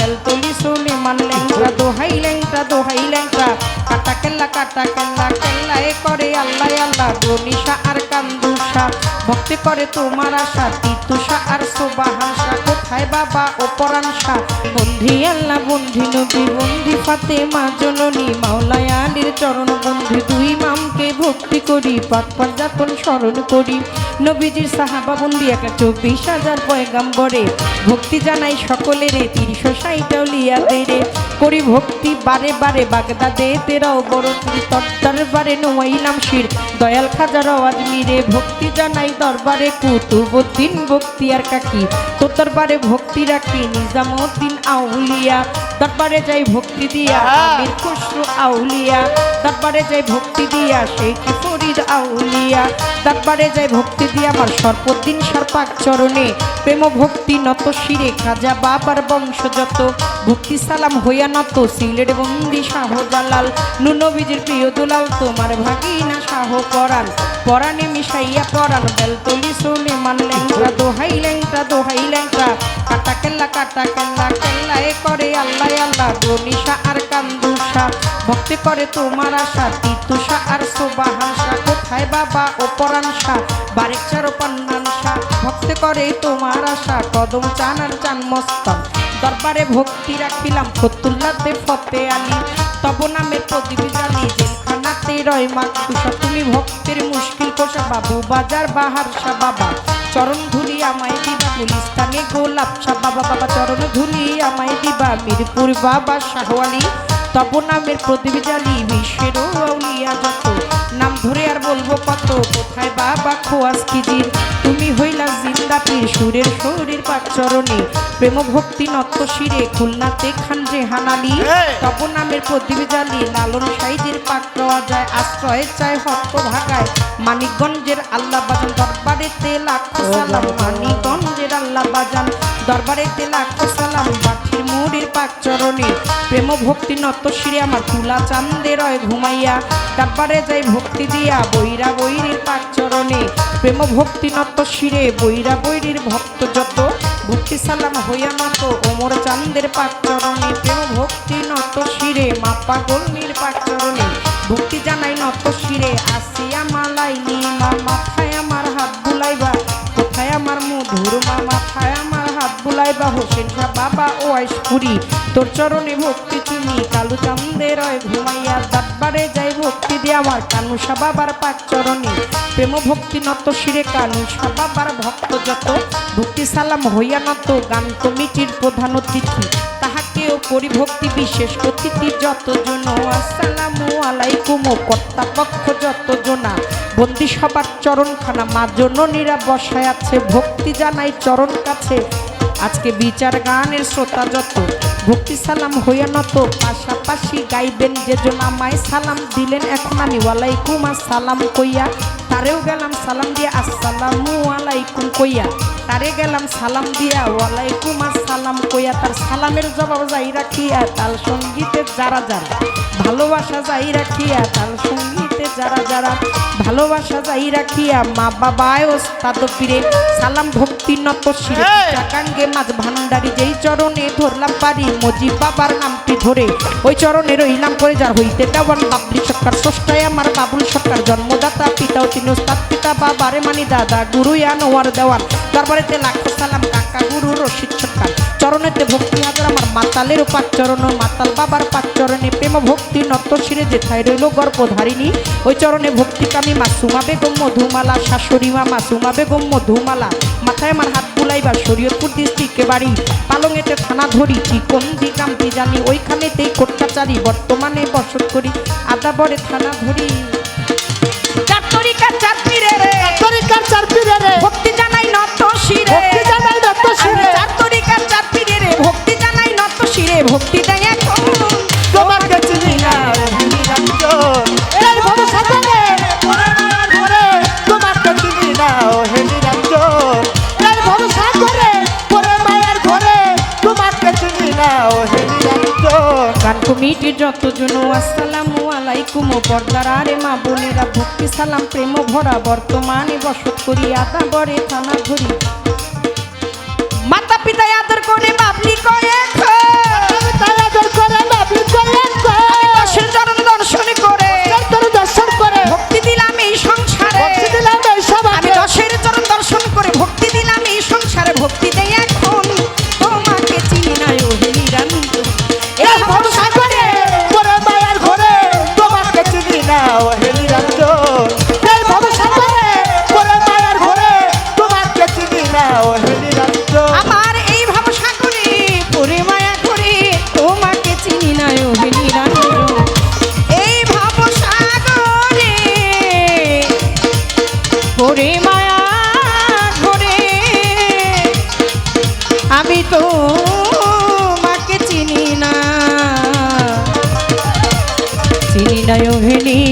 বেলতলি সুলেমান ল্যাংরা দোহাই ল্যাংরা কাটা কেল্লা কেল্লায় করে আল্লাহ আল্লাহ গনিশা আর কান্দুষা ভক্তি করে তোমার আশা তিতুষা আর সুবাহানসা কোথায় বাবা অপরাংশা বন্ধি আল্লাহ বন্ধি নবী বন্ধি ফাতেমা জননী মাওলায় আলীর চরণ বন্ধি দুই ইমামকে ভক্তি করি পাক পাঞ্জাতন স্মরণ করি নবীজির সাহাবা বন্দি 124,000 পয়গাম্বরে ভক্তি জানাই সকলের 360 আউলিয়াদের করি ভক্তি বারে বারে বাগদাদে তেরাও বড় দরবারে নোয়াইলাম শির দয়াল খাজার আজমিরে ভক্তি জানাই দরবারে কুতুবউদ্দিন বখতিয়ার কাকি তো দরবারে ভক্তি রাখি নিজামউদ্দিন আউলিয়া দরবারে যাই ভক্তি দিয়া আমির খুসরু আউলিয়া দরবারে যাই ভক্তি দিয়া শেখ ফরিদ আউলিয়া দরবারে যাই ভক্তি দিয়া আমার সর্বদিন সর্পাক চরণে প্রেম ভক্তি নত শিরে খাজা বাবার বংশ যত ভক্তি সালাম হইয়া নত সিলেট বন্দি শাহজালাল নবীজির প্রিয় দুলাল তোমার ভাগিনা শাহ পরাণ পরাণে মিশাইয়া পরাণ বেলতলি সুলেমান ল্যাংরা দোহাই ল্যাংরা কাটা কেল্লা কেল্লায় করে আল্লাহ আল্লাহ গনিশা আর কান্দুষা ভক্তি করে তোমার আশা তিতুষা আর সুবাহানসা কোথায় বাবা অপরাংশা বারেক চার পান্নানসা ভক্তি করে তোমার আশা কদম চানার চান মস্তান দরবারে ভক্তি রাখিলাম ফতুল্লাতে ফতে আলী তব নামের প্রদীপ জানি জেলখানাতে রয় মাকসুসা তুমি ভক্তের মুশকিল কোষা বাবু বাজার বাহারসা বাবা চরণ ধুলি আমায় দিবা গুলিস্তানে গোলাপ শাহ বাবা চরণ ধুলি আমায় দিবা মিরপুর বাবা শাহওয়ালি তব নামের প্রদীপ জালি বিশ্বের আউলিয়া যত নাম ধরে আর বলবো কত কোথায় বাবা খোয়াস খিজির তুমি হইলা জিন্দা পীর সুরের শরীর পাক চরণে প্রেম ভক্তি নত শিরে খুলনাতে খান রেহান আলী তব নামের প্রদীপ জালি লালন সাইজির পাক পাওয়া যায় আশ্রয় চায় হক ভাগায় মানিকগঞ্জের আল্লাহ বাজান দরবারেতে লাখো সালাম মানিকগঞ্জের আল্লাহ বাজান দরবারেতে লাখো সালাম বাঠির মুড়ির পাক চরণে প্রেম ভক্তি নত শিরে আমার তুলা চাঁদে রয় ঘুমাইয়া দরবারে যাই ভক্তি দিয়া বৈরা বৈরির পাক চরণে প্রেম ভক্তি নত শিরে বৈরা বৈরির ভক্ত যত ভক্তি সালাম হইয়া নত ওমর চাঁদের পাক চরণে প্রেম ভক্তি নত শিরে মা পাগলনির পাক চরণে ভক্তি জানাই নত শিরে আসিয়া মালাই নিমা মাথায় আমার হাত বুলাইবা কোথায় আমার মধুর মা মাথায় আমার হাত বুলাইবা হোসেন শাহ বাবা ও আইসপুরি তোর চরণে ভক্তি তুমি কালু চাঁদের রয় ঘুমাইয়া দরবারে যাই ভক্তি দিয়ে আমার কানুষা বাবার পাক চরণে প্রেম ভক্তি নত শিরে কানুষা বাবার ভক্ত যত ভক্তি সালাম হইয়া নত গান কমিটির প্রধান অতিথি তাহাকেও করি ভক্তি বিশেষ অতিথি যতজন আসসালামু আলাইকুম কর্তাপক্ষ যতজনা বন্দি সবার চরণখানা মা জননীরা বসায় আছে ভক্তি জানাই চরণ কাছে আজকে বিচার গানের শ্রোতা যত ভক্তি সালাম হইয়া নত পাশাপাশি গাইবেন যেজন আমায় সালাম দিলেন এখন আমি ওয়ালাইকুম আসসালাম কইয়া তারেও গেলাম সালাম দিয়া আসসালামু আলাইকুম কইয়া তারে গেলাম সালাম দিয়া ওয়ালাইকুম আসসালাম কইয়া তার সালামের জবাব যাই রাখিয়া তাল সঙ্গীতে যারা যারা ভালোবাসা যাই রাখিয়া তাল সঙ্গীতে যারা যারা ভালোবাসা যাই রাখিয়া মা বাবায় ওস্তাদ পীরে সালাম ভক্তি নত শিরে টাকাঙ্গে মাঝ ভান্ডারি যেই চরণে ধরলাম পারি মজিব বাবার নামটি ধরে ওই চরণে রইলাম করে যার হইতে দেওয়ান বাবলি সরকার স্রষ্টায় আমার বাবুল সরকার জন্মদাতা পিতাও তিনি ওস্তাদ পিতা বাবারে মানি দাদা গুরু আনোয়ার দেওয়ান তারপরেতে লাখো সালাম কাকা গুরু রশিদ সরকার চরণেতে ভক্তি হাজার আমার মাতালের পাঁচ চরণ মাতাল বাবার পাঁচ চরণে প্রেম ভক্তি নত শিরে যেথায় রইল গর্ভধারিণী ওই চরণে ভক্তি কামি মাসুমা বেগম মধুমালা শাশুড়ি মা মাসুমা বেগম মধুমালা মাথায় আমার হাত বুলাইবার শরীয়তপুর ডিস্ট্রিক্টে বাড়ি পালংয়েতে থানা ধরি চিকন্দি গ্রামটি জানি ওইখানেতেই কোটকাচারি বর্তমানে বসত করি আদাবরে থানা ধরি ভক্তি জানাই নত শিরে ভক্তি জানাই নত শিরে ভক্তি দেয় এখন তোমার কাছে না তোমার কাছে না হে নিরঞ্জন ভরসা করে পরে মায়ের ঘরে তোমার কাছে না হে নিরঞ্জন গান কমিটির যতজন আসসালামু আলাইকুম পর্দার আরে মা বোনেরা ভক্তি সালাম প্রেম ভরা বর্তমানে বসত করি আদাবরে থানা ধরি মাতা পিতা আদর করে বাবলি কয়ে তোমাকে চিনি না ও হেলি